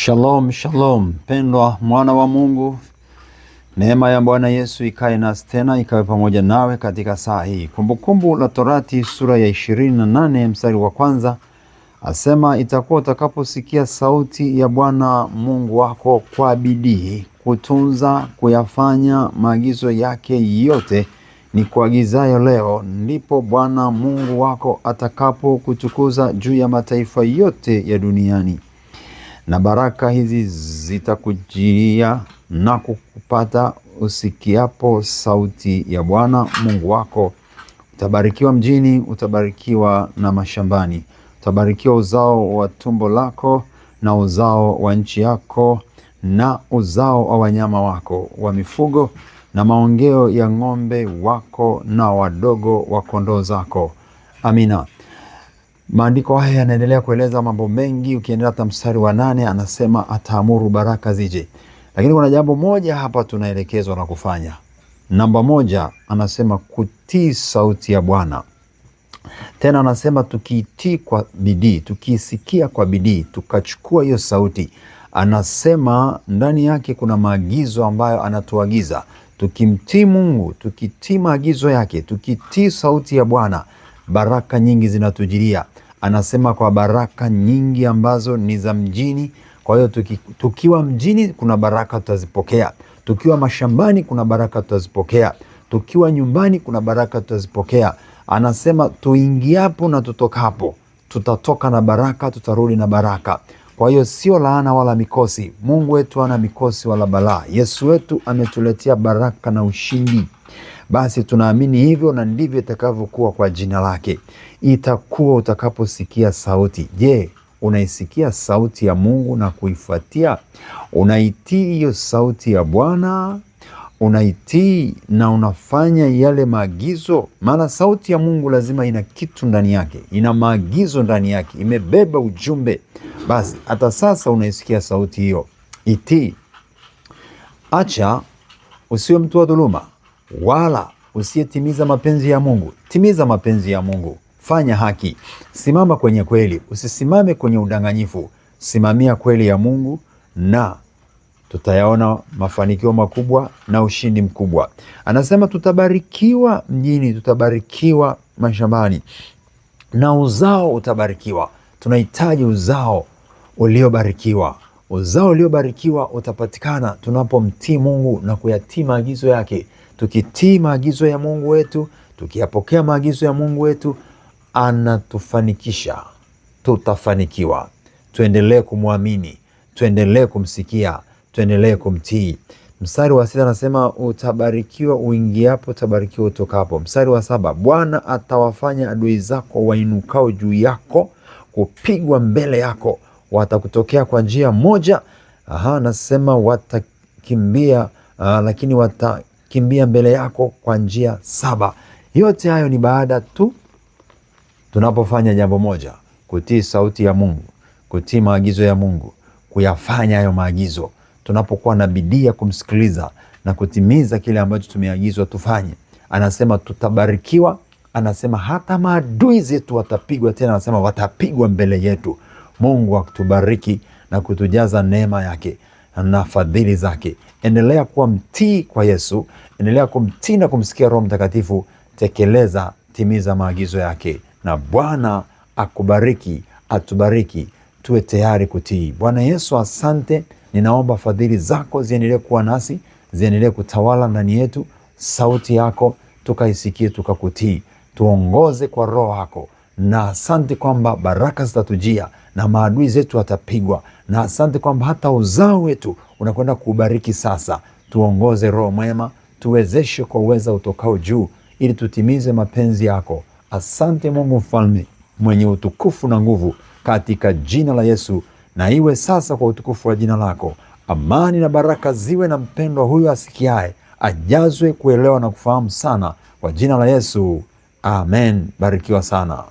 Shalom, shalom, pendwa mwana wa Mungu. Neema ya Bwana Yesu ikae nasi tena, ikawe pamoja nawe katika saa hii. Kumbukumbu la Torati sura ya 28 mstari wa kwanza asema, itakuwa utakaposikia sauti ya Bwana Mungu wako kwa bidii kutunza kuyafanya maagizo yake yote ni kuagizayo leo, ndipo Bwana Mungu wako atakapo kutukuza juu ya mataifa yote ya duniani. Na baraka hizi zitakujilia na kukupata usikiapo sauti ya Bwana Mungu wako. Utabarikiwa mjini, utabarikiwa na mashambani. Utabarikiwa uzao wa tumbo lako na uzao wa nchi yako na uzao wa wanyama wako wa mifugo na maongeo ya ng'ombe wako na wadogo wa kondoo zako. Amina. Maandiko haya yanaendelea kueleza mambo mengi. Ukiendelea hata mstari wa 8 anasema ataamuru baraka zije. Lakini kuna jambo moja hapa tunaelekezwa na kufanya. Namba 1 anasema kutii sauti ya Bwana. Tena anasema tukiitii kwa bidii, tukisikia kwa bidii, tukachukua hiyo sauti. Anasema ndani yake kuna maagizo ambayo anatuagiza. Tukimtii Mungu, tukitii maagizo yake, tukitii sauti ya Bwana, baraka nyingi zinatujilia. Anasema kwa baraka nyingi ambazo ni za mjini. Kwa hiyo tukiwa mjini kuna baraka tutazipokea. Tukiwa mashambani kuna baraka tutazipokea. Tukiwa nyumbani kuna baraka tutazipokea. Anasema tuingiapo na tutokapo, tutatoka na baraka, tutarudi na baraka. Kwa hiyo sio laana wala mikosi. Mungu wetu hana mikosi wala balaa. Yesu wetu ametuletea baraka na ushindi. Basi tunaamini hivyo na ndivyo itakavyokuwa kwa jina lake. Itakuwa utakaposikia sauti. Je, unaisikia sauti ya Mungu na kuifuatia? Unaitii hiyo sauti ya Bwana? Unaitii na unafanya yale maagizo? Maana sauti ya Mungu lazima ina kitu ndani yake, ina maagizo ndani yake, imebeba ujumbe. Basi hata sasa unaisikia sauti hiyo, itii. Acha usiwe mtu wa dhuluma wala usiyetimiza mapenzi ya Mungu. Timiza mapenzi ya Mungu, fanya haki, simama kwenye kweli, usisimame kwenye udanganyifu. Simamia kweli ya Mungu na tutayaona mafanikio makubwa na ushindi mkubwa. Anasema tutabarikiwa mjini, tutabarikiwa mashambani na uzao utabarikiwa. Tunahitaji uzao uliobarikiwa. Uzao uliobarikiwa utapatikana tunapomtii Mungu na kuyatii maagizo yake. Tukitii maagizo ya Mungu wetu, tukiyapokea maagizo ya Mungu wetu, anatufanikisha. Tutafanikiwa. Tuendelee kumwamini, tuendelee kumsikia, tuendelee kumtii. Mstari wa 6 anasema utabarikiwa uingiapo, utabarikiwa utokapo. Mstari wa 7, Bwana atawafanya adui zako wainukao juu yako kupigwa mbele yako. Watakutokea kwa njia moja. Anasema watakimbia, lakini watakimbia mbele yako kwa njia 7. Yote hayo ni baada tu tunapofanya jambo moja, kutii sauti ya Mungu, kutii maagizo ya Mungu, kuyafanya hayo maagizo. Tunapokuwa na bidii ya kumsikiliza na kutimiza kile ambacho tumeagizwa tufanye, anasema tutabarikiwa. Anasema hata maadui zetu watapigwa, tena anasema watapigwa mbele yetu. Mungu akutubariki na kutujaza neema yake na fadhili zake. Endelea kuwa mtii kwa Yesu, endelea kumtii na kumsikia Roho Mtakatifu. Tekeleza, timiza maagizo yake, na Bwana akubariki, atubariki, tuwe tayari kutii. Bwana Yesu, asante. Ninaomba fadhili zako ziendelee kuwa nasi, ziendelee kutawala ndani yetu. Sauti yako tukaisikie, tukakutii. Tuongoze kwa Roho yako. Na asante kwamba baraka zitatujia na maadui zetu watapigwa. Na asante kwamba hata uzao wetu unakwenda kubariki sasa. Tuongoze Roho mwema, tuwezeshe kwa uweza utokao juu, ili tutimize mapenzi yako. Asante Mungu mfalme mwenye utukufu na nguvu, katika jina la Yesu. Na iwe sasa kwa utukufu wa jina lako. Amani na baraka ziwe na mpendwa huyu asikiaye, ajazwe kuelewa na kufahamu sana, kwa jina la Yesu. Amen. Barikiwa sana.